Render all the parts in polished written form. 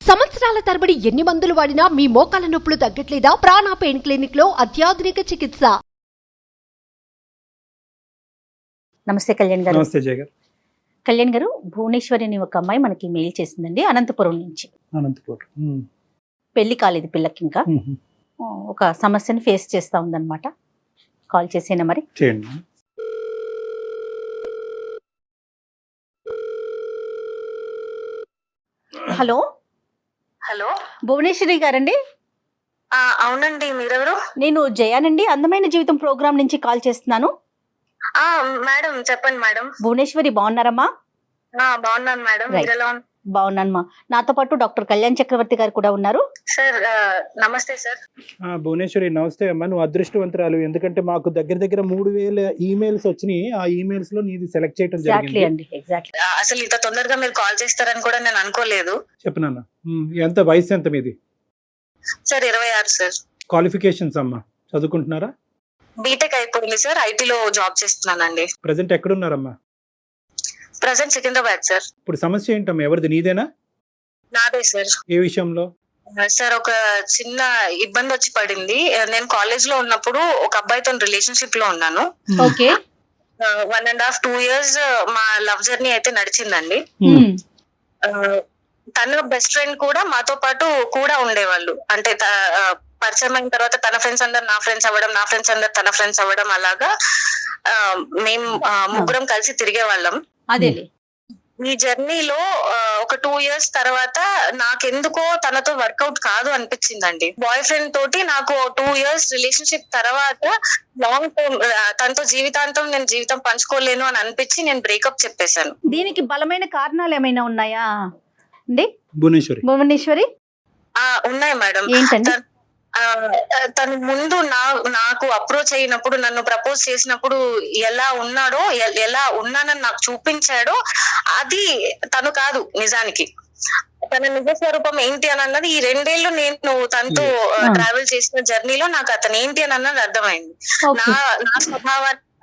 సంవత్సరాల తరబడి ఎన్ని మందులు వాడినా మీ మోకాల నొప్పులు తగ్గట్లేదా? ప్రాణ పెయిన్ క్లినిక్ లో అత్యాధునిక చికిత్స. నమస్తే కళ్యాణ్ గారు. నమస్తే జయ గారు. కళ్యాణ్ గారు, భువనేశ్వరి అని ఒక అమ్మాయి మనకి మెయిల్ చేసిందండి, అనంతపురం నుంచి. పెళ్లి కాలేదు పిల్లకి, ఇంకా ఒక సమస్యని ఫేస్ చేస్తా ఉందన్నమాట. కాల్ చేసేనా మరి? చేయండి. హలో హలో, భువనేశ్వరి గారండి? అవునండి, మీరెవరు? నేను జయానండి, అందమైన జీవితం ప్రోగ్రామ్ నుంచి కాల్ చేస్తున్నాను. మేడం చెప్పండి మేడం. భువనేశ్వరి బాగున్నారమ్మా? బాగున్నాను మేడం, మీరు ఎలా ఉన్నారు? బాగున్నానమ్మా. నాతో పాటు డాక్టర్ కళ్యాణ్ చక్రవర్తి గారు కూడా ఉన్నారు. సార్ నమస్తే సార్. భువనేశ్వరి నమస్తే అమ్మా. నువ్వు అదృష్టవంతురాలు, ఎందుకంటే మాకు దగ్గర 3000 ఈమెయిల్స్ వచ్చినాయి. ఆ ఈమెయిల్స్ లో నీది సెలెక్ట్ చేయడం జరిగింది. అండి, ఎగ్జాక్ట్లీ. అసలు ఇంత తొందరగా మీరు కాల్ చేస్తారని కూడా నేను అనుకోలేదు. చెప్పనా? ఎంత వయసు ఎంత మీది? Sir 26 sir. క్వాలిఫికేషన్స్ అమ్మా, చదువుకుంటున్నారా? బీటెక్ అయిపోయింది సార్, ఐటీలో జాబ్ చేస్తున్నానండి. ప్రజెంట్ ఎక్కడున్నారమ్మా? Present Secunderabad sir. ఇప్పుడు సమస్య ఏంటమ్మా? ఎవరిది, నీదేనా? నాదే సార్. ఏ విషయంలో? సార్ ఒక చిన్న ఇబ్బంది వచ్చి పడింది. నేను కాలేజ్ లో ఉన్నప్పుడు ఒక అబ్బాయితో రిలేషన్షిప్ లో ఉన్నాను. ఓకే. 1.5-2 years మా లవ్ జర్నీ అయితే నడిచిందండి. తన బెస్ట్ ఫ్రెండ్ కూడా మాతో పాటు కూడా ఉండేవాళ్ళు. అంటే పరిచయం అయిన తర్వాత తన ఫ్రెండ్స్ అందరు నా ఫ్రెండ్స్ అవ్వడం, నా ఫ్రెండ్స్ అందరు తన ఫ్రెండ్స్ అవ్వడం, అలాగా మేము ముగ్గురం కలిసి తిరిగే వాళ్ళం. అదే. ఈ జర్నీలో ఒక 2 years తర్వాత నాకెందుకో తనతో వర్కౌట్ కాదు అనిపించిందండి. బాయ్ ఫ్రెండ్ తోటి నాకు 2 years రిలేషన్షిప్ తర్వాత లాంగ్ టర్మ్ తనతో జీవితాంతం నేను జీవితం పంచుకోలేను అని అనిపించి నేను బ్రేకప్ చెప్పేశాను. దీనికి బలమైన కారణాలు ఏమైనా ఉన్నాయా అండి భువనేశ్వరి? ఉన్నాయి మేడం. ఏంటండి? తను ముందు నాకు అప్రోచ్ అయినప్పుడు, నన్ను ప్రపోజ్ చేసినప్పుడు ఎలా ఉన్నాడో, ఎలా ఉన్నానని నాకు చూపించాడో అది తను కాదు నిజానికి. తన నిజ స్వరూపం ఏంటి అని అన్నది ఈ 2 ఏళ్ళు నేను తనతో ట్రావెల్ చేసిన జర్నీలో నాకు అతను ఏంటి అని అన్నది అర్థమైంది.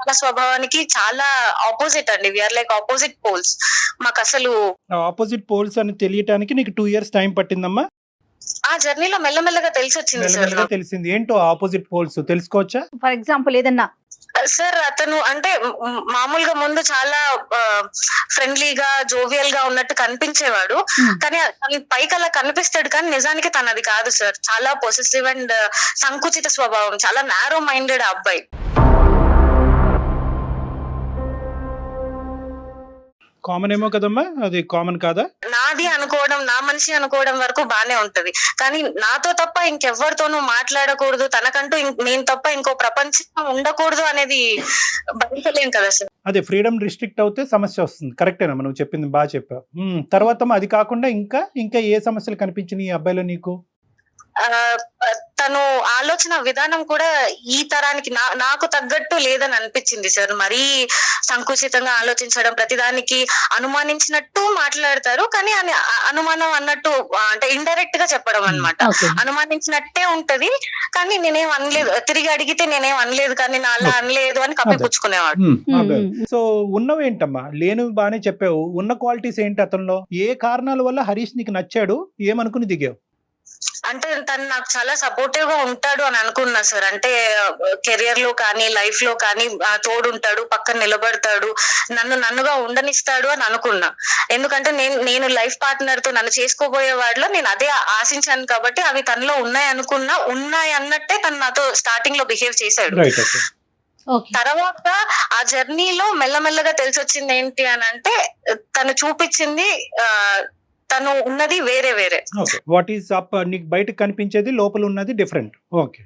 నా స్వభావానికి చాలా ఆపోజిట్ అండి. We are like opposite poles. మాకు అసలు ఆపోజిట్ పోల్స్ అని తెలియటానికి నీకు 2 years టైం పట్టిందమ్మా? ఆ జర్నీలో మెల్లమెల్లగా తెలిసి వచ్చింది సార్. తెలిసింది ఏంటో ఆపోజిట్ పోల్స్ తెలుసుకోవచ్చా? ఫర్ ఎగ్జాంపుల్ ఏదన్నా? సార్ అతను అంటే మామూలుగా ముందు చాలా ఫ్రెండ్లీగా, జోవియల్ గా ఉన్నట్టు కనిపించేవాడు. కానీ పైకి అలా కనిపిస్తాడు, కానీ నిజానికి తనది కాదు సార్. చాలా పొసెసివ్ అండ్ సంకుచిత స్వభావం, చాలా నారో మైండెడ్ అబ్బాయి. కామన్ ఏమో కదమ్మా, అది కామన్ కాదా? నాది అనుకోవడం, నా మనిషి అనుకోవడం వరకు బానే ఉంటది, కానీ నాతో తప్ప ఇంకెవ్వరితోనూ మాట్లాడకూడదు, తనకంటూ నేను తప్ప ఇంకో ప్రపంచం ఉండకూడదు అనేది భరించలేం కదా సార్. అదే ఫ్రీడమ్ రిస్ట్రిక్ట్ అవుతే సమస్య వస్తుంది. కరెక్టేనమ్మా, నువ్వు చెప్పింది బాగా చెప్పావు. తర్వాత అది కాకుండా ఇంకా ఏ సమస్యలు కనిపించినాయి ఈ అబ్బాయిలో నీకు? తను ఆలోచన విధానం కూడా ఈ తరానికి నాకు తగ్గట్టు లేదని అనిపించింది సార్. మరీ సంకుచితంగా ఆలోచించడం, ప్రతిదానికి అనుమానించినట్టు మాట్లాడతారు, కానీ అనుమానం అన్నట్టు అంటే ఇండైరెక్ట్ గా చెప్పడం అన్నమాట. అనుమానించినట్టే ఉంటది, కానీ నేనేం అనలేదు, తిరిగి అడిగితే నేనేం అనలేదు, కానీ నా అలా అనలేదు అని కప్పిపుచ్చుకునేవాడు. సో ఉన్నవేంటమ్మా? లేనివి బానే చెప్పావు, ఉన్న క్వాలిటీస్ ఏంటి అతనిలో? ఏ కారణాల వల్ల హరీష్ నీకు నచ్చాడు, ఏమనుకుని దిగావు? అంటే తను నాకు చాలా సపోర్టివ్ గా ఉంటాడు అని అనుకున్నా సార్. అంటే కెరియర్ లో కానీ, లైఫ్ లో కానీ తోడుంటాడు, పక్కన నిలబడతాడు, నన్నుగా ఉండనిస్తాడు అని అనుకున్నా. ఎందుకంటే నేను లైఫ్ పార్ట్నర్ తో నన్ను చేసుకోబోయే వాడిలో నేను అదే ఆశించాను, కాబట్టి అవి తనలో ఉన్నాయి అన్నట్టే తను నాతో స్టార్టింగ్ లో బిహేవ్ చేశాడు. తర్వాత ఆ జర్నీలో మెల్లమెల్లగా తెలిసి వచ్చింది ఏంటి అని అంటే, తను చూపించింది తను ఉన్నది వేరే. What is up? నీకు బయట కనిపించేది, లోపల ఉన్నది డిఫరెంట్. ఓకే.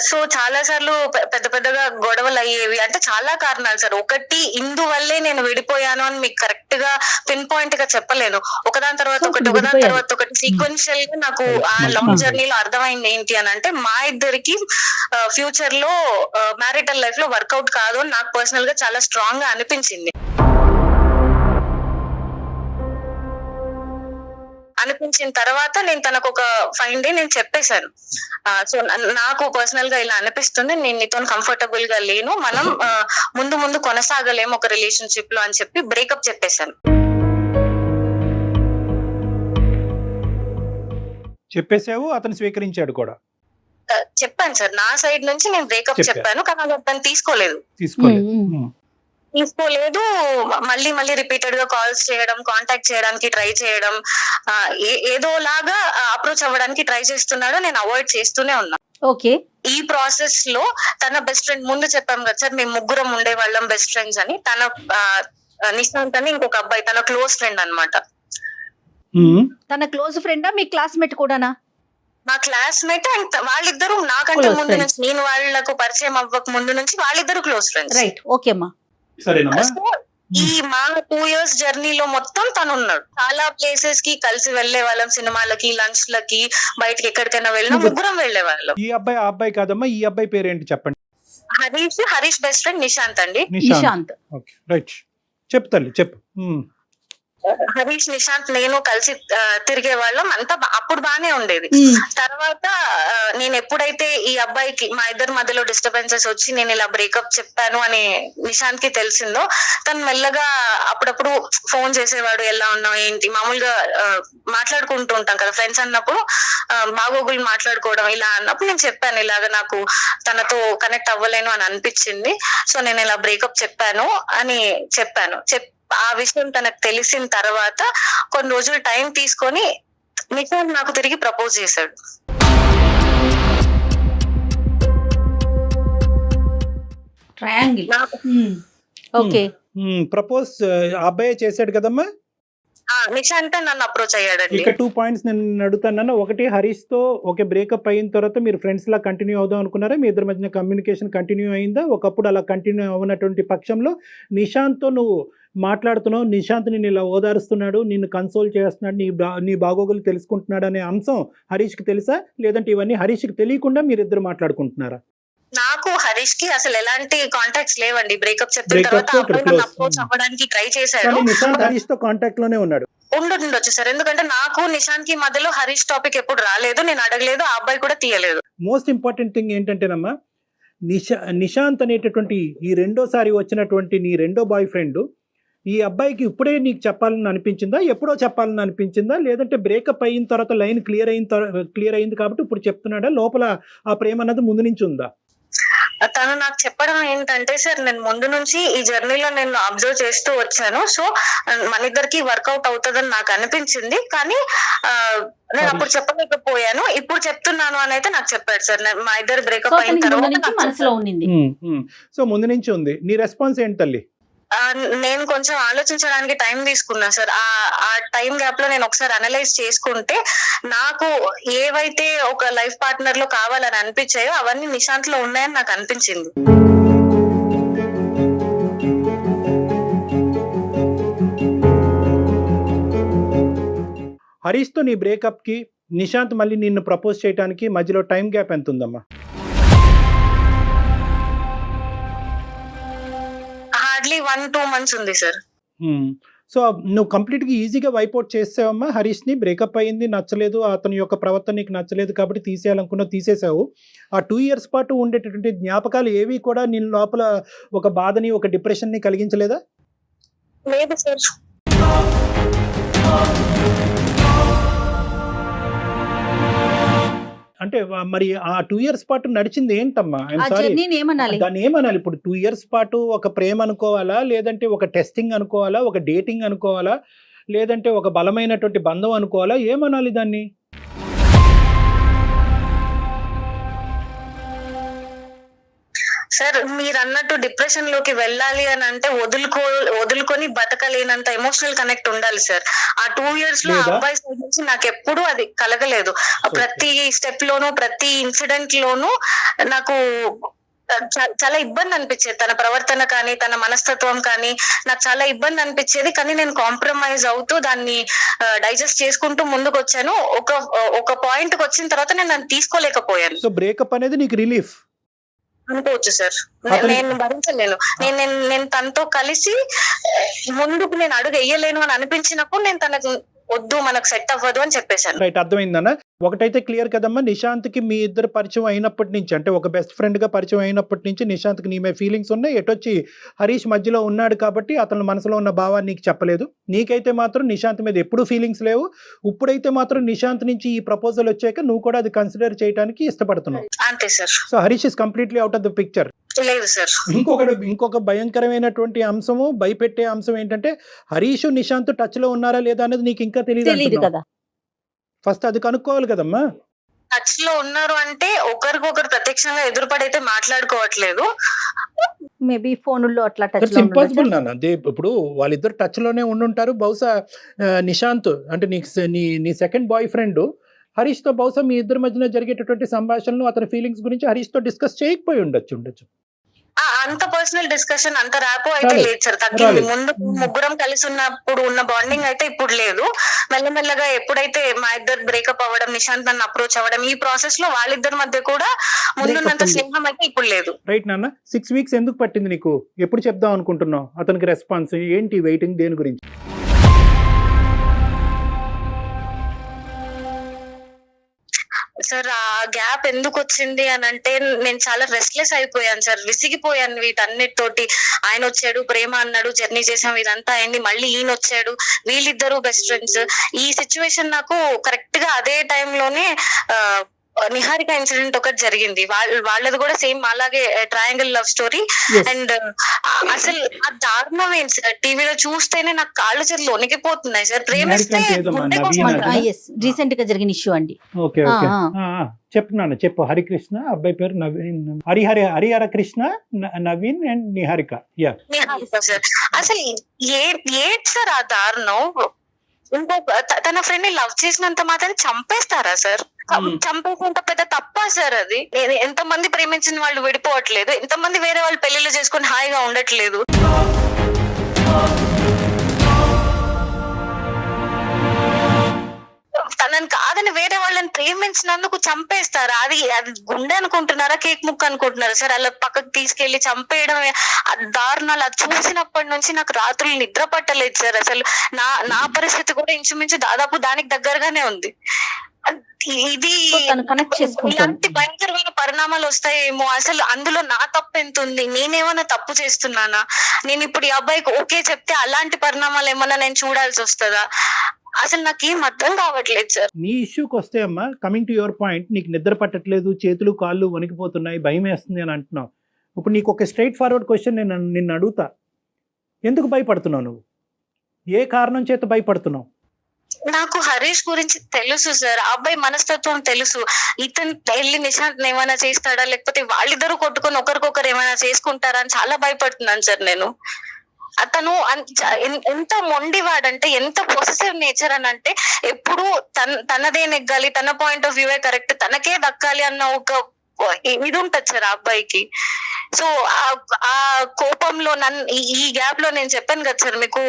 సో చాలా సార్లు పెద్దగా గొడవలు అయ్యేవి. అంటే చాలా కారణాలు సార్. ఒకటి ఇందువల్లే నేను విడిపోయాను అని మీకు కరెక్ట్ గా పిన్ పాయింట్ గా చెప్పలేను. ఒకదాని తర్వాత ఒకటి సీక్వెన్షియల్ గా నాకు ఆ లాంగ్ జర్నీలో అర్థమైంది ఏంటి అని అంటే, మా ఇద్దరికి ఫ్యూచర్ లో మ్యారిటల్ లైఫ్ లో వర్కౌట్ కాదు అని నాకు పర్సనల్ గా చాలా స్ట్రాంగ్ గా అనిపించింది. అనిపించిన తర్వాత నేను తనకు ఒక ఫైన్ డే నేను చెప్పేశాను. సో నాకు పర్సనల్ గా ఇలా అనిపిస్తుంది, నేను నీతో కంఫర్టబుల్ గా లేను, మనం ముందు కొనసాగలేము ఒక రిలేషన్షిప్ లో అని చెప్పి బ్రేకప్ చెప్పేశాను. చెప్పేసావు, అతను స్వీకరించాడు కూడా. చెప్పాను సార్, నా సైడ్ నుంచి నేను బ్రేకప్ చెప్పారు. చెప్పాను, కానీ అది అతను తీసుకోలేదు. మళ్ళీ మళ్ళీ రిపీటెడ్ గా కాల్స్ చేయడం, కాంటాక్ట్ చేయడానికి ట్రై చేయడం, ఏదోలాగా అప్రోచ్ అవ్వడానికి ట్రై చేస్తున్నాడు. నేను అవాయిడ్ చేస్తూనే ఉన్నా. ఓకే. ఈ ప్రాసెస్ లో తన బెస్ట్ ఫ్రెండ్, ముందు చెప్పాం కదా సార్ మేము ముగ్గురం ఉండేవాళ్ళం బెస్ట్ ఫ్రెండ్స్ అని, తన నిశాంత్ అని ఇంకొక అబ్బాయి తన క్లోజ్ ఫ్రెండ్ అన్నమాట. తన క్లోజ్ ఫ్రెండా మీ క్లాస్మేట్ కూడానా? మా క్లాస్మేట్ అండ్ వాళ్ళిద్దరు నాకంటే Close ముందు friends. నుంచి, నేను వాళ్ళకు పరిచయం అవ్వక ముందు నుంచి వాళ్ళిద్దరు క్లోజ్ ఫ్రెండ్స్. రైట్, ఓకే అమ్మా. సరేనమ్మా. సో ఈ మా 2 years జర్నీలో మొత్తం తను ఉన్నాడు. చాలా ప్లేసెస్ కి కలిసి వెళ్లే వాళ్ళం, సినిమాలకి, లంచ్ లకి, బయటకి ఎక్కడికైనా వెళ్ళినా ముగ్గురం వెళ్లే వాళ్ళం. ఈ అబ్బాయి ఆ అబ్బాయి కాదమ్మా, ఈ అబ్బాయి పేరేంటి చెప్పండి. హరీష్ బెస్ట్ ఫ్రెండ్ నిశాంత్ అండి. నిశాంత్. Okay, right. చెప్పు తల్లి, చెప్పు. హరీష్, నిశాంత్, నేను కలిసి తిరిగే వాళ్ళం. అంతా అప్పుడు బానే ఉండేది. తర్వాత నేను ఎప్పుడైతే ఈ అబ్బాయికి మా ఇద్దరి మధ్యలో డిస్టర్బెన్సెస్ వచ్చి నేను ఇలా బ్రేకప్ చెప్పాను అని నిశాంత్ కి తెలిసిందో, తను మెల్లగా అప్పుడప్పుడు ఫోన్ చేసేవాడు, ఎలా ఉన్నావు ఏంటి, మామూలుగా మాట్లాడుకుంటూ ఉంటాం కదా ఫ్రెండ్స్ అన్నప్పుడు, బాగోగులు మాట్లాడుకోవడం. ఇలా అన్నప్పుడు నేను చెప్పాను, ఇలాగ నాకు తనతో కనెక్ట్ అవ్వలేను అని అనిపించింది, సో నేను ఇలా బ్రేకప్ చెప్పాను అని చెప్పాను. ఆ విషయం తనకు తెలిసిన తర్వాత కొన్ని రోజులు టైం తీసుకొని నిశాంత్ నాకు తిరిగి ప్రపోజ్ చేశాడు. ట్రయాంగిల్. ఓకే. ప్రపోజ్ అబ్బాయి చేశాడు కదమ్మా. నిశాంత్ నన్ను అప్రోచ్ అయ్యాడండి. ఇక్కడ 2 points నేను అడుగుతాను. ఒకటి, హరీష్ తో ఓకే బ్రేకప్ అయిన తర్వాత మీరు ఫ్రెండ్స్ లా కంటిన్యూ అవుదాం అనుకున్నారా? మీ ఇద్దరి మధ్య కమ్యూనికేషన్ కంటిన్యూ అయిందా? ఒకప్పుడు అలా కంటిన్యూ అవ్వనటువంటి పక్షంలో నిశాంత్ తో నువ్వు మాట్లాడుతున్నావు, నిశాంత్ నిన్ను ఇలా ఓదారుస్తున్నాడు, నిన్ను కన్సోల్ చేస్తున్నాడు, నీ బాగోగులు తెలుసుకుంటున్నాడు అనే అంశం హరీష్కి తెలుసా? లేదంటే ఇవన్నీ హరీష్కి తెలియకుండా మీరిద్దరు మాట్లాడుకుంటున్నారా? నాకు హరీష్ కి అసలు ఎలాంటి కాంటాక్ట్స్ లేవండి. బ్రేకప్ చెప్పిన తర్వాత అప్రోచ్ అవ్వడానికి ట్రై చేశాడు. నిశాంత్ హరీష్ తో కాంటాక్ట్ లోనే ఉన్నాడు. ఉండొచ్చు సార్, ఎందుకంటే నాకు నిశాంత్ కి మధ్యలో హరీష్ టాపిక్ ఎప్పుడు రాలేదు, నేను అడగలేదు, ఆ అబ్బాయి కూడా తీయలేదు. మోస్ట్ ఇంపార్టెంట్ థింగ్ ఏంటంటేనమ్మా, నిశాంత్ అనేటటువంటి ఈ రెండోసారి వచ్చినటువంటి నీ రెండో బాయ్ ఫ్రెండ్ ఈ అబ్బాయికి ఇప్పుడే నీకు చెప్పాలని అనిపించిందా, ఎప్పుడో చెప్పాలని అనిపించిందా, లేదంటే బ్రేకప్ అయిన తర్వాత లైన్ క్లియర్ అయింది కాబట్టి ఇప్పుడు చెప్తున్నాడా, లోపల ఆ ప్రేమ అన్నది ముందు నుంచి ఉందా? తను నాకు చెప్పడం ఏంటంటే, సార్ నేను ముందు నుంచి ఈ జర్నీలో నేను అబ్జర్వ్ చేస్తూ వచ్చాను, సో మన ఇద్దరికి వర్కౌట్ అవుతుందని నాకు అనిపించింది, కానీ నేను అప్పుడు చెప్పలేకపోయాను, ఇప్పుడు చెప్తున్నాను అని అయితే నాకు చెప్పాడు సార్. మా ఇద్దరు బ్రేకప్ అయిన తర్వాత మనసులో ఉండింది. సో ముందు నుంచి ఉంది. నీ రెస్పాన్స్ ఏంటి తల్లి? నేను కొంచెం ఆలోచించడానికి టైం తీసుకున్నా సార్. ఆ టైం గ్యాప్ లో నేను ఒకసారి అనలైజ్ చేసుకుంటే నాకు ఏవైతే ఒక లైఫ్ పార్ట్నర్ లో కావాలని అనిపించాయో అవన్నీ నిశాంత్ లో ఉన్నాయని నాకు అనిపించింది. హరీష్ తో నీ బ్రేకప్ కి నిశాంత్ మళ్ళీ నిన్ను ప్రపోజ్ చేయడానికి మధ్యలో టైం గ్యాప్ ఎంత ఉందమ్మా? హార్డ్లీ 1-2 months ఉంది సార్. సో నువ్వు కంప్లీట్ గా ఈజీగా వైపౌట్ చేసావమ్మా హరీష్ ని. బ్రేకప్ అయింది, నచ్చలేదు, అతని యొక్క ప్రవర్తన నీకు నచ్చలేదు కాబట్టి తీసేయాలనుకున్నా తీసేసావు. ఆ 2 years పాటు ఉండేటటువంటి జ్ఞాపకాలు ఏవి కూడా నీ లోపల ఒక బాధని, ఒక డిప్రెషన్ ని కలిగించలేదా? లేదు సార్. అంటే మరి ఆ 2 years పాటు నడిచింది ఏంటమ్మా? దాన్ని ఏమనాలి ఇప్పుడు? 2 years పాటు ఒక ప్రేమ అనుకోవాలా, లేదంటే ఒక టెస్టింగ్ అనుకోవాలా, ఒక డేటింగ్ అనుకోవాలా, లేదంటే ఒక బలమైనటువంటి బంధం అనుకోవాలా, ఏమనాలి దాన్ని? సార్ మీరు అన్నట్టు డిప్రెషన్ లోకి వెళ్ళాలి అని అంటే వదులుకొని బతకలేనంత ఎమోషనల్ కనెక్ట్ ఉండాలి సార్. ఆ 2 years లో అబ్బాయి సైడ్ నుంచి నాకు ఎప్పుడు అది కలగలేదు. ప్రతి స్టెప్ లోను, ప్రతి ఇన్సిడెంట్ లోను నాకు చాలా ఇబ్బంది అనిపించేది. తన ప్రవర్తన కానీ, తన మనస్తత్వం కానీ నాకు చాలా ఇబ్బంది అనిపించేది. కానీ నేను కాంప్రమైజ్ అవుతూ దాన్ని డైజెస్ట్ చేసుకుంటూ ముందుకు వచ్చాను. ఒక పాయింట్ కి వచ్చిన తర్వాత నేను దాన్ని తీసుకోలేకపోయాను. సో బ్రేకప్ అనేది నీకు రిలీఫ్ అనుకోవచ్చు సార్. నేను భరించలేను. నేను తనతో కలిసి ముందుకు నేను అడుగు వేయలేను అని అనిపించినప్పుడు నేను వద్దు మనకు సెట్ అవ్వదు అని చెప్పేశాను. రైట్, అర్థమైందన్న. ఒకటైతే క్లియర్ కదమ్మా, నిశాంత్కి మీ ఇద్దరు పరిచయం అయినప్పటి నుంచి, అంటే ఒక బెస్ట్ ఫ్రెండ్ గా పరిచయం అయినప్పటి నుంచి నిశాంత్కి నీ మీద ఫీలింగ్స్ ఉన్నాయి. ఎటొచ్చి హరీష్ మధ్యలో ఉన్నాడు కాబట్టి అతని మనసులో ఉన్న భావాన్ని నీకు చెప్పలేదు. నీకైతే మాత్రం నిశాంత్ మీద ఎప్పుడు ఫీలింగ్స్ లేవు. ఇప్పుడైతే మాత్రం నిశాంత్ నుంచి ఈ ప్రపోజల్ వచ్చాక నువ్వు కూడా అది కన్సిడర్ చేయడానికి ఇష్టపడుతున్నావు. అంతే sir. So Harish is completely out of the picture. లేదు సార్. ఇంకొక భయంకరమైనటువంటి అంశము, భయపెట్టే అంశం ఏంటంటే హరీష్ నిశాంత్ టచ్ లో ఉన్నారా లేదా అనేది నీకు ఇంకా తెలియదు కదా. ఫస్ట్ అది కనుక్కోవాలి కదమ్మా. టచ్ లో ఉన్నారు అంటే ఒకరికొకరు ప్రత్యక్షంగా ఎదురుపడైతే మాట్లాడుకోవట్లేదు. మేబీ ఫోనుల్లో అట్లా టచ్ దట్స్ ఇంపాసిబుల్ నాన్న. ఇప్పుడు వాళ్ళిద్దరు టచ్ లోనే ఉండుంటారు. బహుశా నిశాంత్ అంటే నీ సెకండ్ బాయ్ ఫ్రెండ్ హరీష్ తో బహుశా మీ ఇద్దరి మధ్యన జరిగేటటువంటి సంభాషణలు, అతని ఫీలింగ్స్ గురించి హరీష్ తో డిస్కస్ చేయకపోయి ఉండొచ్చు. అంత పర్సనల్ డిస్కషన్, అంత ర్యాపో అయితే లేదు సార్. తగ్గింది. ముందు ముగ్గురం కలిసి ఉన్నప్పుడు ఉన్న బాండింగ్ అయితే ఇప్పుడు లేదు. మెల్లమెల్లగా ఎప్పుడైతే మా ఇద్దరు బ్రేకప్ అవ్వడం, నిశాంత్ నన్ను అప్రోచ్ అవ్వడం, ఈ ప్రాసెస్ లో వాళ్ళిద్దరి మధ్య కూడా ముందున్నంత స్నేహం అయితే ఇప్పుడు లేదు. రైట్ నాన్న. 6 వీక్స్ ఎందుకు పట్టింది నీకు? ఎప్పుడు చెప్దాం అనుకుంటున్నావు? అతనికి రెస్పాన్స్ ఏంటి? వెయిటింగ్ దేని గురించి? సార్ ఆ గ్యాప్ ఎందుకు వచ్చింది అని అంటే నేను చాలా రెస్ట్లెస్ అయిపోయాను సార్. విసిగిపోయాను వీటన్నిటితోటి. ఆయన వచ్చాడు, ప్రేమ అన్నాడు, జర్నీ చేసాం, ఇదంతా అయింది. మళ్ళీ ఈయన వచ్చాడు, వీళ్ళిద్దరు బెస్ట్ ఫ్రెండ్స్. ఈ సిచ్యువేషన్ నాకు కరెక్ట్ గా అదే టైంలోనే నిహారిక ఇన్సిడెంట్ ఒకటి జరిగింది. వాళ్ళది కూడా సేమ్ అలాగే ట్రయాంగిల్ లవ్ స్టోరీ. అండ్ అసలు ఆ దారుణం ఏంటి సార్, టీవీలో చూస్తేనే నాకు కాళ్ళు చేతులు వణికిపోతున్నాయి సార్. ప్రేమిస్తే రీసెంట్ గా జరిగిన ఇష్యూ అండి. చెప్పు. హరికృష్ణ, అబ్బాయి పేరు నవీన్, హరిహర కృష్ణ, నవీన్ అండ్ నిహారిక. నిహారిక సార్. అసలు ఏంటి సార్ ఆ దారుణం? తన ఫ్రెండ్ ని లవ్ చేసినంత మాత్రం చంపేస్తారా సార్? చంపేసినంత పెద్ద తప్ప సార్ అది? ఎంత మంది ప్రేమించిన వాళ్ళు విడిపోవట్లేదు, ఎంతమంది వేరే వాళ్ళు పెళ్లిళ్ళు చేసుకుని హాయిగా ఉండట్లేదు. తనని కాదని వేరే వాళ్ళని ప్రేమించినందుకు చంపేస్తారా? అది గుండె అనుకుంటున్నారా, కేక్ ముక్క అనుకుంటున్నారా సార్? అలా పక్కకు తీసుకెళ్లి చంపేయడం, దారుణాలు అది చూసినప్పటి నుంచి నాకు రాత్రులు నిద్ర పట్టలేదు సార్. అసలు నా పరిస్థితి కూడా ఇంచుమించు దాదాపు దానికి దగ్గరగానే ఉంది. ఇది ఇలాంటి భయంకరమైన పరిణామాలు వస్తాయేమో. అసలు అందులో నా తప్పు ఎంత ఉంది? నేనేమన్నా తప్పు చేస్తున్నానా? నేను ఇప్పుడు ఈ అబ్బాయికి ఓకే చెప్తే అలాంటి పరిణామాలు ఏమన్నా నేను చూడాల్సి వస్తుందా? అసలు నాకేం అర్థం కావట్లేదు సార్. నీ ఇష్యూకి వస్తే అమ్మా, కమింగ్ టు యువర్ పాయింట్, నీకు నిద్ర పట్టట్లేదు, చేతులు కాళ్ళు వణికిపోతున్నాయి, భయం వేస్తుంది అని అంటున్నావు. ఇప్పుడు నీకు ఒక స్ట్రైట్ ఫార్వర్డ్ క్వశ్చన్ నిన్ను అడుగుతా. ఎందుకు భయపడుతున్నావు నువ్వు? ఏ కారణం చేత భయపడుతున్నావు? నాకు హరీష్ గురించి తెలుసు సార్, ఆ అబ్బాయి మనస్తత్వం తెలుసు. ఇతను వెళ్ళి నిశాంత్ ఏమైనా చేస్తాడా, లేకపోతే వాళ్ళిద్దరూ కొట్టుకొని ఒకరికొకరు ఏమైనా చేసుకుంటారా అని చాలా భయపడుతున్నాను సార్ నేను. అతను ఎంత మొండివాడంటే, ఎంత పొసెసివ్ నేచర్ అని అంటే, ఎప్పుడు తనదే నెగ్గాలి, తన పాయింట్ ఆఫ్ వ్యూ కరెక్ట్, తనకే దక్కాలి అన్న ఒక ఇది ఉంటది సార్ ఆ అబ్బాయికి. సో ఆ కోపంలో ఈ గ్యాప్ లో నేను చెప్పాను కదా సార్ మీకు,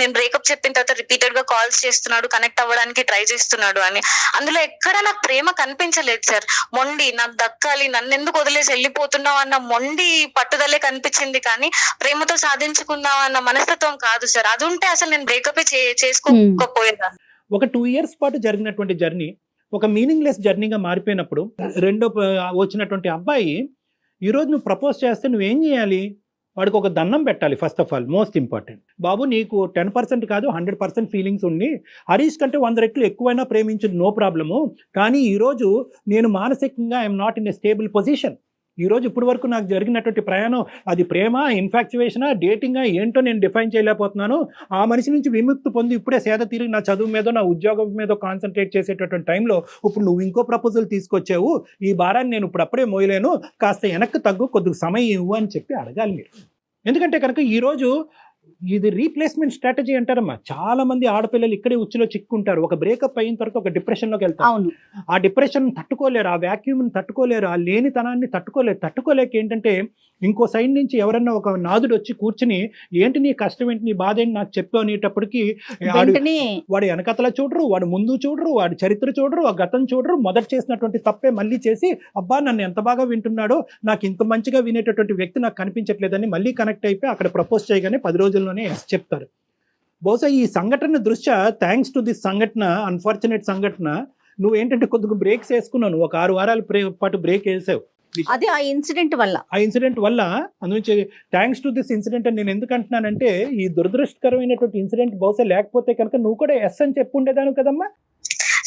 నేను బ్రేకప్ చెప్పిన తర్వాత రిపీటెడ్ గా కాల్స్ చేస్తున్నాడు, కనెక్ట్ అవ్వడానికి ట్రై చేస్తున్నాడు అని. అందులో ఎక్కడ నాకు ప్రేమ కనిపించలేదు సార్. మొండి, నాకు దక్కాలి, నన్ను ఎందుకు వదిలేసి వెళ్ళిపోతున్నావు అన్న మొండి పట్టుదలే కనిపించింది, కానీ ప్రేమతో సాధించుకుందాం అన్న మనస్తత్వం కాదు సార్. అది ఉంటే అసలు నేను బ్రేకప్ చేసుకోకపోయేదాన్ని. ఒక 2 years పాటు జరిగినటువంటి జర్నీ ఒక మీనింగ్లెస్ జర్నీగా మారిపోయినప్పుడు రెండో వచ్చినటువంటి అబ్బాయి ఈరోజు నువ్వు ప్రపోజ్ చేస్తే నువ్వేం చేయాలి? వాడికి ఒక దండం పెట్టాలి. First of all most important, బాబు నీకు 10% కాదు 100% ఫీలింగ్స్ ఉండి హరీష్ కంటే 100 రెట్లు ఎక్కువైనా ప్రేమించదు, నో ప్రాబ్లము. కానీ ఈరోజు నేను మానసికంగా I'm not in a stable position. ఈరోజు ఇప్పటి వరకు నాకు జరిగినటువంటి ప్రయాణం అది ప్రేమ, ఇన్ఫాక్చువేషనా, డేటింగా ఏంటో నేను డిఫైన్ చేయలేకపోతున్నాను. ఆ మనిషి నుంచి విముక్తి పొంది ఇప్పుడే సేద తిరిగి నా చదువు మీద, నా ఉద్యోగం మీద కాన్సన్ట్రేట్ చేసేటటువంటి టైంలో ఇప్పుడు నువ్వు ఇంకో ప్రపోజల్ తీసుకొచ్చావు, ఈ భారాన్ని నేను ఇప్పుడు అప్పుడే మోయలేను, కాస్త వెనక్కి తగ్గు, కొద్దిగా సమయం ఇవ్వు అని చెప్పి అడగాలి మీరు. ఎందుకంటే కనుక ఈరోజు ఇది రీప్లేస్మెంట్ స్ట్రాటజీ అంటారమ్మా. చాలా మంది ఆడపిల్లలు ఇక్కడే ఉచ్చులో చిక్కుంటారు. ఒక బ్రేకప్ అయిన తర్వాత ఒక డిప్రెషన్లోకి వెళ్తారు. ఆ డిప్రెషన్ తట్టుకోలేరు, ఆ వ్యాక్యూమ్ని తట్టుకోలేరు, ఆ లేనితనాన్ని తట్టుకోలేక ఏంటంటే ఇంకో సైడ్ నుంచి ఎవరన్నా ఒక నాదుడు వచ్చి కూర్చుని ఏంటి నీ కష్టం ఏంటి, నీ బాధ ఏంటి నాకు చెప్పు అనేటప్పటికి వాడు వెనకతల చూడరు, వాడు ముందు చూడరు, వాడి చరిత్ర చూడరు, ఆ గతం చూడరు, మొదట చేసినటువంటి తప్పే మళ్ళీ చేసి అబ్బా నన్ను ఎంత బాగా వింటున్నాడో, నాకు ఇంత మంచిగా వినేటటువంటి వ్యక్తి నాకు కనిపించట్లేదని మళ్ళీ కనెక్ట్ అయిపోయి అక్కడ ప్రపోజ్ చేయగానే 10 రోజుల్లోనే చెప్తారు. బహుశా ఈ సంఘటన దృష్ట్యా థ్యాంక్స్ టు దిస్ సంఘటన, అన్ఫార్చునేట్ సంఘటన, నువ్వేంటంటే కొద్దిగా బ్రేక్స్ వేసుకున్నావు, ఒక 6 వారాల పాటు బ్రేక్ వేసావు అదే ఆ ఇన్సిడెంట్ వల్ల. ఆ ఇన్సిడెంట్ వల్ల. అందునుంచి థ్యాంక్స్ టు దిస్ ఇన్సిడెంట్ అని నేను ఎందుకు అంటున్నానంటే, ఈ దురదృష్టకరమైనటువంటి ఇన్సిడెంట్ బహుశా లేకపోతే కనుక నువ్వు కూడా ఎస్ అని చెప్పుండేదాను కదమ్మా.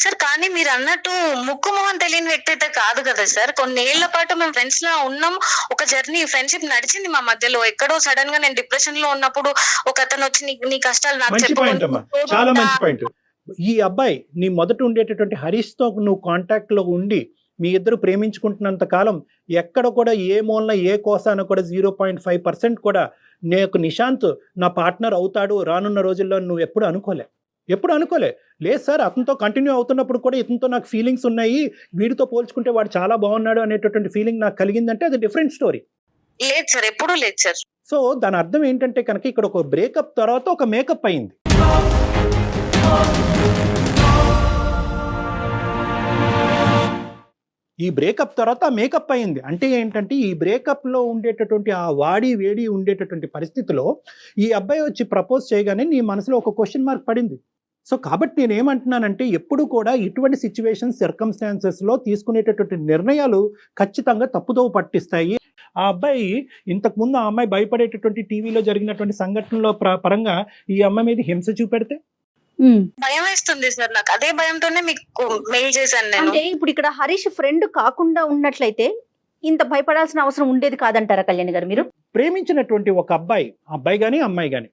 సార్ కానీ మీరు అన్నట్టు ముక్కు మొహం తెలియని వ్యక్తి అయితే కాదు కదా సార్. కొన్ని ఏళ్ల పాటు మేము ఫ్రెండ్స్ లా ఉన్నాం, ఒక జర్నీ ఫ్రెండ్షిప్ నడిచింది మా మధ్యలో. ఎక్కడో సడన్ గా నేను డిప్రెషన్ లో ఉన్నప్పుడు ఒక అతను వచ్చి నీ కష్టాలు నాకు మంచి పాయింట్ అమ్మా, చాలా మంచి పాయింట్. ఈ అబ్బాయి నీ మొదట ఉండేటటువంటి హరీష్ తో నువ్వు కాంటాక్ట్ లో ఉండి మీ ఇద్దరు ప్రేమించుకుంటున్నంత కాలం ఎక్కడ కూడా ఏ మూలన ఏ కోసాన కూడా 0.5% కూడా నేను నిశాంత్ నా పార్ట్నర్ అవుతాడు రానున్న రోజుల్లో నువ్వు ఎప్పుడు అనుకోలే లేదు సార్. అతనితో కంటిన్యూ అవుతున్నప్పుడు కూడా ఇతనితో నాకు ఫీలింగ్స్ ఉన్నాయి, వీడితో పోల్చుకుంటే వాడు చాలా బాగున్నాడు అనేటటువంటి ఫీలింగ్ నాకు కలిగిందంటే అది డిఫరెంట్ స్టోరీ. లేదు సార్, ఎప్పుడూ లేదు సార్. సో దాని అర్థం ఏంటంటే కనుక ఇక్కడ ఒక బ్రేకప్ తర్వాత ఒక మేకప్ అయింది. ఈ బ్రేకప్ తర్వాత మేకప్ అయింది అంటే ఏంటంటే, ఈ బ్రేకప్లో ఉండేటటువంటి ఆ వాడి వేడి ఉండేటటువంటి పరిస్థితిలో ఈ అబ్బాయి వచ్చి ప్రపోజ్ చేయగానే నీ మనసులో ఒక క్వశ్చన్ మార్క్ పడింది. సో కాబట్టి నేనేమంటున్నానంటే, ఎప్పుడు కూడా ఇటువంటి సిచ్యువేషన్స్ సర్కమ్స్టాన్సెస్లో తీసుకునేటటువంటి నిర్ణయాలు ఖచ్చితంగా తప్పుదోవ పట్టిస్తాయి. ఆ అబ్బాయి ఇంతకుముందు ఆ అమ్మాయి భయపడేటటువంటి టీవీలో జరిగినటువంటి సంఘటనలో పరంగా ఈ అమ్మాయి మీద హింస చూపెడితే భయం వేస్తుంది సార్ నాకు. అదే భయంతోనే మీకు మెయిల్ చేశాను నేను. అంటే ఇప్పుడు ఇక్కడ హరీష్ ఫ్రెండ్ కాకుండా ఉన్నట్లయితే ఇంత భయపడాల్సిన అవసరం ఉండేది కాదంటారా కళ్యాణ్ గారు మీరు? ప్రేమించినటువంటి ఒక అబ్బాయి కానీ అమ్మాయి కానీ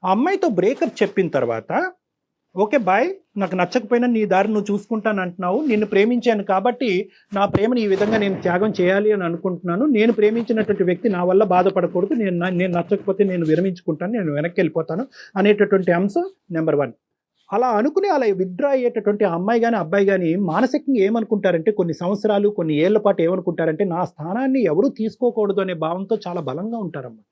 ఆ అమ్మాయితో బ్రేకప్ చెప్పిన తర్వాత, ఓకే బాయ్, నాకు నచ్చకపోయినా నీ దారి నువ్వు చూసుకుంటాను అంటున్నావు, నిన్ను ప్రేమించాను కాబట్టి నా ప్రేమను ఈ విధంగా నేను త్యాగం చేయాలి అని అనుకుంటున్నాను, నేను ప్రేమించినటువంటి వ్యక్తి నా వల్ల బాధపడకూడదు, నేను నచ్చకపోతే నేను విరమించుకుంటాను, నేను వెనక్కి వెళ్ళిపోతాను అనేటటువంటి అంశం నెంబర్ 1. అలా అనుకుని అలా విత్డ్రా అయ్యేటటువంటి అమ్మాయి కానీ అబ్బాయి కానీ మానసికంగా ఏమనుకుంటారంటే, కొన్ని సంవత్సరాలు కొన్ని ఏళ్ల పాటు ఏమనుకుంటారంటే, నా స్థానాన్ని ఎవరూ తీసుకోకూడదు అనే భావంతో చాలా బలంగా ఉంటారమ్మా.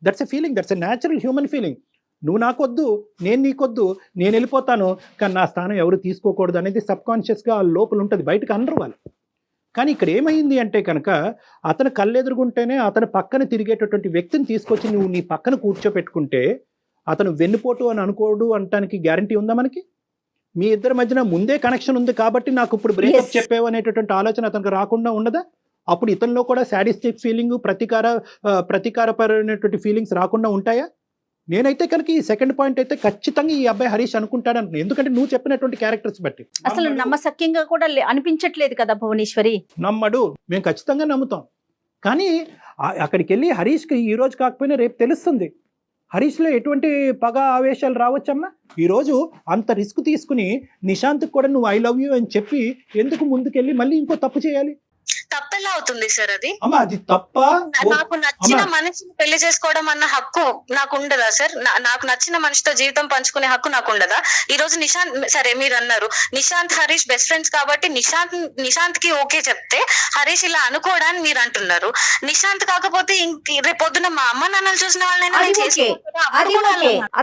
That's a feeling, that's a natural human feeling. నువ్వు నాకొద్దు, నేను నీకొద్దు, నేను వెళ్ళిపోతాను, కానీ నా స్థానం ఎవరు తీసుకోకూడదు అనేది సబ్కాన్షియస్గా లోపల ఉంటుంది, బయటకు అనరు వాళ్ళు. కానీ ఇక్కడ ఏమైంది అంటే కనుక, అతను కళ్ళెదురుగుంటేనే అతను పక్కన తిరిగేటటువంటి వ్యక్తిని తీసుకొచ్చి నువ్వు నీ పక్కన కూర్చోపెట్టుకుంటే అతను వెన్నుపోటు అని అనుకోడు అంటానికి గ్యారంటీ ఉందా మనకి? మీ ఇద్దరి మధ్యన ముందే కనెక్షన్ ఉంది కాబట్టి నాకు ఇప్పుడు బ్రేకప్ చెప్పేవు అనేటటువంటి ఆలోచన అతనికి రాకుండా ఉండదా? అప్పుడు ఇతనిలో కూడా సాడిస్టిక్ ఫీలింగ్, ప్రతీకారపరమైనటువంటి ఫీలింగ్స్ రాకుండా ఉంటాయా? నేనైతే కనుక ఈ సెకండ్ పాయింట్ అయితే ఖచ్చితంగా ఈ అబ్బాయి హరీష్ అనుకుంటాడు అనుకున్నాను. ఎందుకంటే నువ్వు చెప్పినటువంటి క్యారెక్టర్స్ బట్టి అసలు నమ్మసక్యంగా కూడా అనిపించట్లేదు కదా భువనేశ్వరి. నమ్మడు, మేము ఖచ్చితంగా నమ్ముతాం. కానీ అక్కడికి వెళ్ళి హరీష్కి ఈ రోజు కాకపోయినా రేపు తెలుస్తుంది హరీష్లో ఎటువంటి పగ ఆవేశాలు రావచ్చమ్మా. ఈరోజు అంత రిస్క్ తీసుకుని నిశాంత్కి కూడా నువ్వు ఐ లవ్ యూ అని చెప్పి ఎందుకు ముందుకెళ్ళి మళ్ళీ ఇంకో తప్పు చేయాలి? తప్పెలా అవుతుంది సార్ అది? అమ్మా అది తప్ప? నాకు నచ్చిన మనిషిని పెళ్లి చేసుకోవడం అన్న హక్కు నాకు ఉండదా సార్? నాకు నచ్చిన మనిషితో జీవితం పంచుకునే హక్కు నాకు ఉండదా? ఈ రోజు నిశాంత్, సరే మీరు అన్నారు నిశాంత్ హరీష్ బెస్ట్ ఫ్రెండ్స్ కాబట్టి నిశాంత్ కి ఓకే చెప్తే హరీష్ ఇలా అనుకోవడానికి మీరు అంటున్నారు. నిశాంత్ కాకపోతే రేపు పొద్దున మా అమ్మ నాన్నలు చూసిన వాళ్ళైనా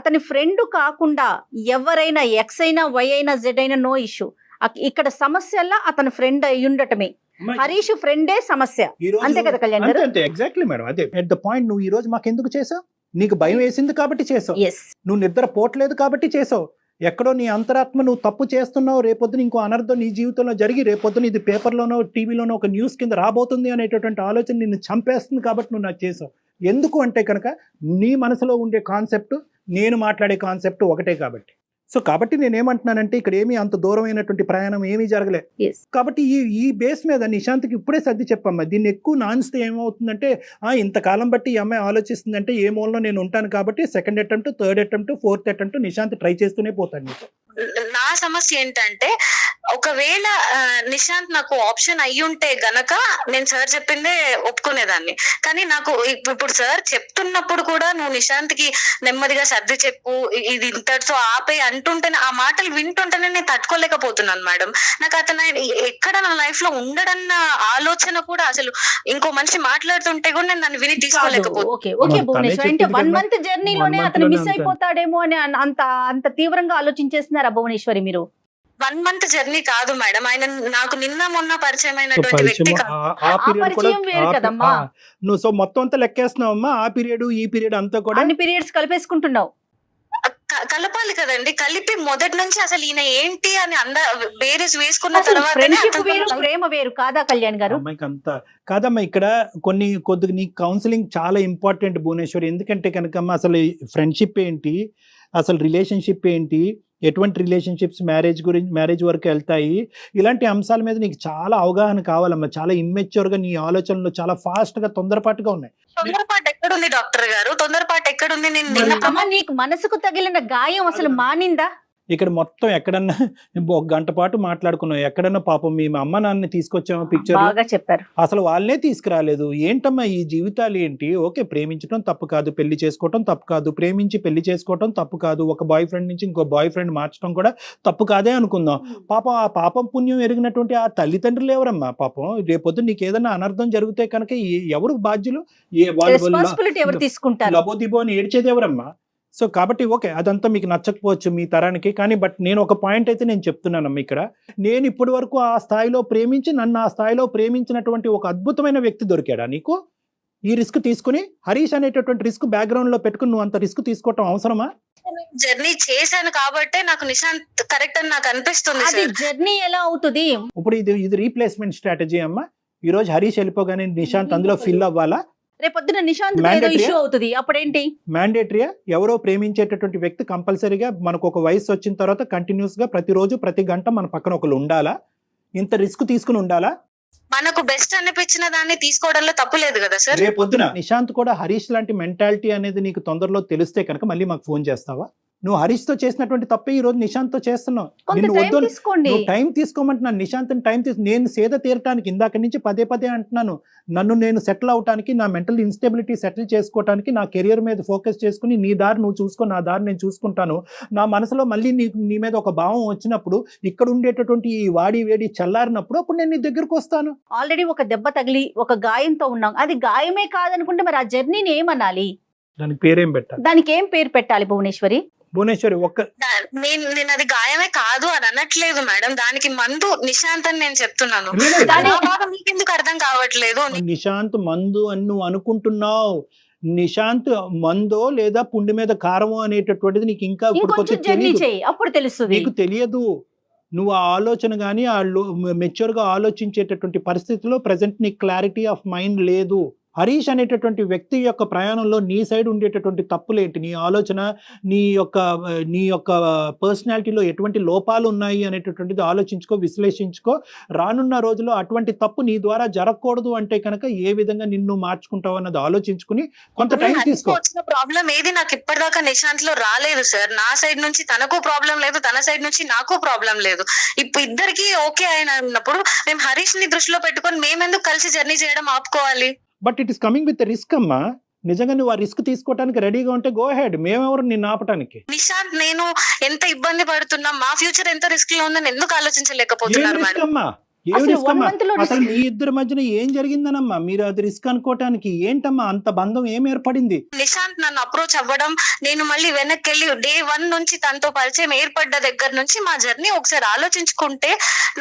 అతని ఫ్రెండ్ కాకుండా ఎవరైనా ఎక్స్ అయినా వై అయినా జెడ్ అయినా నో ఇష్యూ. ఇక్కడ సమస్యల్లో అతని ఫ్రెండ్ అయి ఉండటమే, హరీష్ ఫ్రెండే సమస్య. అంతే కదా కళ్యాణ్ గారు? అంతే, ఎగ్జాక్ట్లీ మేడం. అదే ఎట్ ద పాయింట్. నువ్వు ఈ రోజు మాకు ఎందుకు చేసావు? నీకు భయం వేసింది కాబట్టి చేసావు, నువ్వు నిద్ర పోట్లేదు కాబట్టి చేసావు, ఎక్కడో నీ అంతరాత్మ నువ్వు తప్పు చేస్తున్నావు, రేపొద్దున ఇంకో అనర్థం నీ జీవితంలో జరిగి రేపొద్దున ఇది పేపర్లోనో టీవీలోనో ఒక న్యూస్ కింద రాబోతుంది అనేటటువంటి ఆలోచన నిన్ను చంపేస్తుంది కాబట్టి నువ్వు నాకు చేసావు. ఎందుకు అంటే కనుక నీ మనసులో ఉండే కాన్సెప్ట్, నేను మాట్లాడే కాన్సెప్ట్ ఒకటే కాబట్టి. సో కాబట్టి నేనేమంటున్నానంటే, ఇక్కడ ఏమీ అంత దూరమైనటువంటి ప్రయాణం ఏమీ జరగలే కాబట్టి ఈ బేస్ మీద నిశాంత్కి ఇప్పుడే సర్ది చెప్పమ్మా. దీన్ని ఎక్కువ నాన్స్తే ఏమవుతుందంటే, ఇంతకాలం బట్టి ఈ అమ్మాయి ఆలోచిస్తుందంటే ఏ మూలలో నేను ఉంటాను కాబట్టి second attempt, third attempt, fourth attempt Nishant try చేస్తూనే పోతాను నీతో. నా సమస్య ఏంటంటే, ఒకవేళ నిశాంత్ నాకు ఆప్షన్ అయ్యుంటే గనక నేను సార్ చెప్పిందే ఒప్పుకునేదాన్ని. కానీ నాకు ఇప్పుడు సార్ చెప్తున్నప్పుడు కూడా నువ్వు నిశాంత్ కి నెమ్మదిగా సర్ది చెప్పు, ఇది ఇంతటితో ఆపే అంటుంటేనే, ఆ మాటలు వింటుంటేనే నేను తట్టుకోలేకపోతున్నాను మేడం. నాకు అతను ఎక్కడ నా లైఫ్ లో ఉండడన్న ఆలోచన కూడా, అసలు ఇంకో మనిషి మాట్లాడుతుంటే కూడా నేను దాన్ని విని తీసుకోలేకపోతున్నాను. 1 month జర్నీలోనే అతను మిస్ అయిపోతాడేమో అని అంత తీవ్రంగా ఆలోచించేస్తున్నారా భువనేశ్వరి మీరు? 1 month జర్నీ కాదు మేడం, ఆయన నాకు నిన్న మొన్న పరిచయం అయినటువంటి వ్యక్తి కదమ్మా. నువ్వు సో మొత్తం అంతా లెక్కేస్తున్నావమ్మా, ఆ పీరియడ్ ఈ పీరియడ్ అంతా కూడా అన్ని పీరియడ్స్ కలిపేసుకుంటున్నావు. కలపాలి కదండి. కలిపి మొదటి నుంచి అసలు ఈయన ఏంటి అని బేరీస్ వేసుకున్న అసలు తర్వాత ఫ్రెండ్షిప్ వేరు ప్రేమ వేరు కాదా కళ్యాణ్ గారు? అమ్మాయికి అంత కాదమ్మా. ఇక్కడ కొద్దిగా నీ కౌన్సిలింగ్ చాలా ఇంపార్టెంట్ భువనేశ్వరి. ఎందుకంటే కనుకమ్మా అసలు ఫ్రెండ్షిప్ ఏంటి, అసలు రిలేషన్షిప్ ఏంటి, ఎటువంటి రిలేషన్షిప్స్ మ్యారేజ్ వరకు వెళ్తాయి, ఇలాంటి అంశాల మీద నీకు చాలా అవగాహన కావాలమ్మా. చాలా ఇమ్మెచ్యూర్గా నీ ఆలోచనలు చాలా ఫాస్ట్గా తొందరపాటుగా ఉన్నాయి. తొందరపాటు ఎక్కడుంది డాక్టర్ గారు? తొందరపాటు ఎక్కడుంది? నేను నిన్న అమ్మ నీకు మనసుకు తగిలిన గాయం అసలు మానిందా? ఇక్కడ మొత్తం ఎక్కడన్నా ఒక గంట పాటు మాట్లాడుకున్నాం. ఎక్కడన్నా పాపం మీ అమ్మ నాన్నని తీసుకొచ్చామో పిక్చర్, బాగా చెప్పారు. అసలు వాళ్ళనే తీసుకురాలేదు. ఏంటమ్మా ఈ జీవితాలు ఏంటి? ఓకే, ప్రేమించడం తప్పు కాదు, పెళ్లి చేసుకోవటం తప్పు కాదు, ప్రేమించి పెళ్లి చేసుకోవటం తప్పు కాదు, ఒక బాయ్ ఫ్రెండ్ నుంచి ఇంకో బాయ్ ఫ్రెండ్ మార్చడం కూడా తప్పు కాదే అనుకుందాం. పాపం ఆ పాపం పుణ్యం ఎరిగినటువంటి ఆ తల్లిదండ్రులు ఎవరమ్మా? పాపం రేపొద్దు నీకు ఏదైనా అనర్థం జరిగితే కనుక ఎవరు బాధ్యులు? రెస్పాన్సిబిలిటీ ఎవరు తీసుకుంటారు? లబోదిబో అని ఏడ్చేది ఎవరమ్మా? సో కాబట్టి ఓకే, అదంతా మీకు నచ్చకపోవచ్చు మీ తరానికి, కానీ బట్ నేను ఒక పాయింట్ అయితే నేను చెప్తున్నానమ్మా. ఇక్కడ నేను ఇప్పటి వరకు ఆ స్థాయిలో ప్రేమించి నన్ను ఆ స్థాయిలో ప్రేమించినటువంటి ఒక అద్భుతమైన వ్యక్తి దొరికాడా నీకు? ఈ రిస్క్ తీసుకుని హరీష్ అనేటటువంటి రిస్క్ బ్యాక్గ్రౌండ్ లో పెట్టుకుని నువ్వు అంత రిస్క్ తీసుకోవటం అవసరమా? జర్నీ చేశాను కాబట్టే నాకు నిశాంత్ కరెక్ట్ అని నాకు అనిపిస్తుంది. అది జర్నీ ఎలా అవుతుంది? ఇప్పుడు ఇది రీప్లేస్మెంట్ స్ట్రాటజీ అమ్మా. ఈ రోజు హరీష్ వెళ్ళిపోగానే నిశాంత్ అందులో ఫిల్ అవ్వాలా? రేపొద్దున నిశాంత్ ఏదో Mandatory? ఇష్యూ అవుతుంది, అప్పుడేంటి? మ్యాండేటరీయా? ఎవరో ప్రేమించేటటువంటి వ్యక్తి కంపల్సరీగా మనకు ఒక వయసు వచ్చిన తర్వాత కంటిన్యూస్ గా ప్రతిరోజు ప్రతి గంట మన పక్కన ఒకరు ఉండాలా? ఇంత రిస్క్ తీసుకుని ఉండాలా? మనకు బెస్ట్ అనిపించిన దాన్ని తీసుకోవడంలో తప్పు లేదు కదా సార్. రేపొద్దున నిశాంత్ కూడా హరీష్ లాంటి మెంటాలిటీ అనేది నీకు తొందరలో తెలిస్తే కనుక మళ్ళీ మాకు ఫోన్ చేస్తావా? నువ్వు హరీష్ తో చేసినటువంటి తప్పే ఈ రోజు నిశాంత్ తో చేస్తున్నావు. కొంత నిన్ను టైం వద్దు, తీసుకోండి. నువ్వు టైం తీసుకోమంటున్నాను. నిశాంత్ టైం నేను సేద తీరటానికి ఇందాక నుంచి పదే పదే అంటున్నాను. నన్ను నేను సెటిల్ అవటానికి, నా మెంటల్ ఇన్స్టెబిలిటీ సెటిల్ చేసుకోవటానికి, నా కెరియర్ మీద ఫోకస్ చేసుకుని నీ దారి నువ్వు చూసుకో, నా దారి నేను చూసుకుంటాను. నా మనసులో మళ్ళీ నీ మీద ఒక భావం వచ్చినప్పుడు, ఇక్కడ ఉండేటటువంటి ఈ వాడి వేడి చల్లారినప్పుడు అప్పుడు నేను నీ దగ్గరకు వస్తాను. ఆల్రెడీ ఒక దెబ్బ తగిలి ఒక గాయంతో ఉన్నాం. అది గాయమే కాదనుకుంటే మరి ఆ జర్నీని ఏమనాలి? దానికి పేరేం పెట్టాలి? దానికి ఏం పేరు పెట్టాలి భువనేశ్వరి? భువనేశ్వరి నేను అది గాయమే కాదు అని అనట్లేదు మేడం. దానికి మందు నిశాంత్ అని నేను చెప్తున్నాను. మీకు ఎందుకు అర్థం కావట్లేదు? నిశాంత్ మందు అని నువ్వు అనుకుంటున్నావు. నిశాంత్ మందో లేదా పుండి మీద కారమో అనేటటువంటిది నీకు ఇంకా ఇంకొంచెం జర్నీ చేయి, అప్పుడు తెలుస్తుంది. నీకు తెలియదు. నువ్వు ఆ ఆలోచన కానీ ఆ మెచ్యూర్ గా ఆలోచించేటటువంటి పరిస్థితిలో ప్రజెంట్ నీకు క్లారిటీ ఆఫ్ మైండ్ లేదు. హరీష్ అనేటటువంటి వ్యక్తి యొక్క ప్రయాణంలో నీ సైడ్ ఉండేటటువంటి తప్పులేంటి, నీ ఆలోచన, నీ యొక్క పర్సనాలిటీలో ఎటువంటి లోపాలు ఉన్నాయి అనేటటువంటిది ఆలోచించుకో, విశ్లేషించుకో. రానున్న రోజుల్లో అటువంటి తప్పు నీ ద్వారా జరగకూడదు అంటే కనుక ఏ విధంగా నిన్ను మార్చుకుంటావు అన్నది ఆలోచించుకుని కొంత టైం తీసుకో. వచ్చిన ప్రాబ్లం ఏది నాకు ఇప్పటిదాకా నిశాంత్ లో రాలేదు సార్. నా సైడ్ నుంచి తనకు ప్రాబ్లం లేదు, తన సైడ్ నుంచి నాకు ప్రాబ్లం లేదు. ఇప్పుడు ఇద్దరికి ఓకే అయినప్పుడు మేము హరీష్ ని దృష్టిలో పెట్టుకొని మేమెందుకు కలిసి జర్నీ చేయడం ఆపుకోవాలి? But it is coming with risk అమ్మా. నిజంగా నువ్వు ఆ రిస్క్ తీసుకోవడానికి రెడీగా ఉంటే గో హెడ్. మేమెవరు నిన్ను ఆపటానికి? నిశాంత్ నేను ఎంత ఇబ్బంది పడుతున్నా, మా ఫ్యూచర్ ఎంత రిస్క్ లో ఉందని ఎందుకు ఆలోచించలేకపోతున్నారు మేడం? అసలు మీ ఇద్దరి మధ్యన ఏం జరిగిందనమ్మా మీరు అది రిస్క్ అనుకోవటానికి? ఏంటమ్మా అంత బంధం ఏం ఏర్పడింది? నిశాంత్ నన్ను అప్రోచ్ అవ్వడం, నేను మళ్ళీ వెనక్కి వెళ్ళి డే 1 నుంచి తనతో పరిచయం ఏర్పడ్డ దగ్గర నుంచి మా జర్నీ ఒకసారి ఆలోచించుకుంటే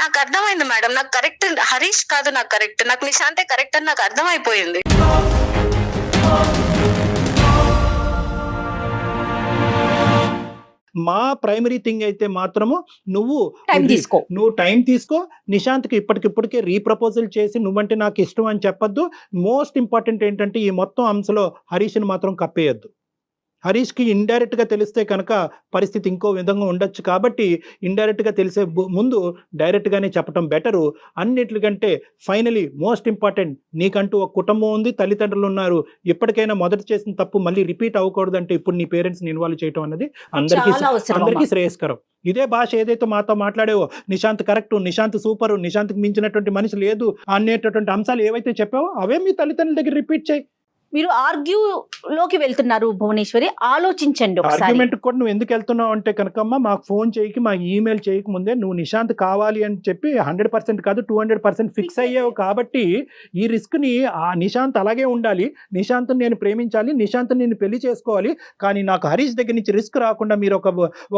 నాకు అర్థమైంది మేడం. నాకు కరెక్ట్ హరీష్ కాదు, నాకు కరెక్ట్, నాకు నిశాంతే కరెక్ట్ అని నాకు అర్థమైపోయింది. మా ప్రైమరీ థింగ్ అయితే మాత్రము నువ్వు టైం తీసుకో. నిశాంత్కి ఇప్పటికిప్పటికే రీప్రపోజల్ చేసి నువ్వంటే నాకు ఇష్టం అని చెప్పొద్దు. మోస్ట్ ఇంపార్టెంట్ ఏంటంటే ఈ మొత్తం అంశంలో హరీష్ని మాత్రం కప్పేయద్దు. హరీష్కి ఇండైరెక్ట్గా తెలిస్తే కనుక పరిస్థితి ఇంకో విధంగా ఉండొచ్చు. కాబట్టి ఇండైరెక్ట్గా తెలిసే ముందు డైరెక్ట్గానే చెప్పడం బెటరు. అన్నిటికంటే ఫైనలీ మోస్ట్ ఇంపార్టెంట్, నీకంటూ ఒక కుటుంబం ఉంది, తల్లిదండ్రులు ఉన్నారు. ఇప్పటికైనా మొదట చేసిన తప్పు మళ్ళీ రిపీట్ అవ్వకూడదు అంటే ఇప్పుడు నీ పేరెంట్స్ని ఇన్వాల్వ్ చేయడం అనేది అందరికీ శ్రేయస్కరం. ఇదే భాష ఏదైతే మాతో మాట్లాడేవో, నిశాంత్ కరెక్ట్, నిశాంత్ సూపర్, నిశాంత్కి మించినటువంటి మనిషి లేదు అనేటటువంటి అంశాలు ఏవైతే చెప్పావో అవే మీ తల్లిదండ్రుల దగ్గర రిపీట్ చేయి. మీరు ఆర్గ్యూ లోకి వెళ్తున్నారు భువనేశ్వరి, ఆలోచించండి ఒకసారి. ఆర్గ్యుమెంట్ కూడా నువ్వు ఎందుకు వెళ్తున్నావు అంటే కనుకమ్మ, మాకు ఫోన్ చేయకి, మాకు ఈమెయిల్ చేయక ముందే నువ్వు నిశాంత్ కావాలి అని చెప్పి 100% కాదు 200% ఫిక్స్ అయ్యావు. కాబట్టి ఈ రిస్క్ ని ఆ నిశాంత్ అలాగే ఉండాలి, నిశాంత్ నేను ప్రేమించాలి, నిశాంత్ నేను పెళ్లి చేసుకోవాలి, కానీ నాకు హరీష్ దగ్గర నుంచి రిస్క్ రాకుండా మీరు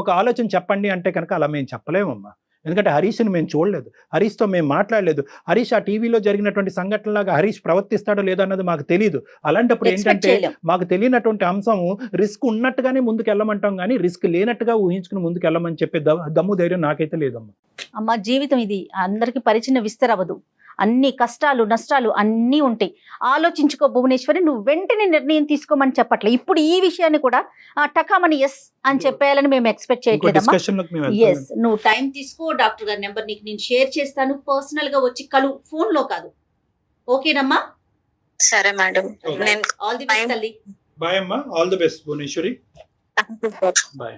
ఒక ఆలోచన చెప్పండి అంటే కనుక అలా మేము చెప్పలేమమ్మా. ఎందుకంటే హరీష్ని మేము చూడలేదు, హరీష్తో మేము మాట్లాడలేదు, హరీష్ ఆ టీవీలో జరిగినటువంటి సంఘటనలాగా హరీష్ ప్రవర్తిస్తాడో లేదో అన్నది మాకు తెలియదు. అలాంటప్పుడు Expect ఏంటంటే చేయలేం. మాకు తెలియనటువంటి అంశం రిస్క్ ఉన్నట్టుగానే ముందుకు వెళ్ళమంటాం కానీ రిస్క్ లేనట్టుగా ఊహించుకుని ముందుకు వెళ్ళమని చెప్పే దమ్ము ధైర్యం నాకైతే లేదమ్మా. అమ్మ జీవితం ఇది అందరికి పరిచిన విస్తరవదు, అన్ని కష్టాలు నష్టాలు అన్నీ ఉంటాయి. ఆలోచించుకో భువనేశ్వరి, నువ్వు వెంటనే నిర్ణయం తీసుకోమని చెప్పట్లే. ఇప్పుడు ఈ విషయాన్ని కూడా టకామని ఎస్ అని చెప్పేయాలని మేము ఎక్స్పెక్ట్ చేయట్లేదమ్మా. డిస్కషన్లోకి మేము ఎస్, నువ్వు టైం తీసుకో, డాక్టర్ గారి నెంబర్ నీకు నేను షేర్ చేస్తాను, పర్సనల్ గా వచ్చి కలు, ఫోన్ లో కాదు. ఓకేనమ్మా? సరే మేడం, నేను ఆల్ ది బెస్ట్ తల్లి. బాయ్ అమ్మా, all the best Bhuvaneshwari. Bye.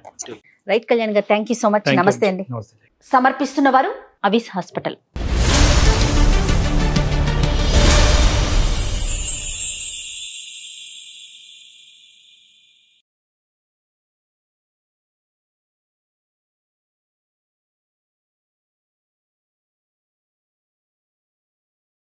Right Kalyan garu, thank you so much. నమస్తే అండి. నమస్తే. సమర్పిస్తున్న వారు అవిస్ హాస్పిటల్.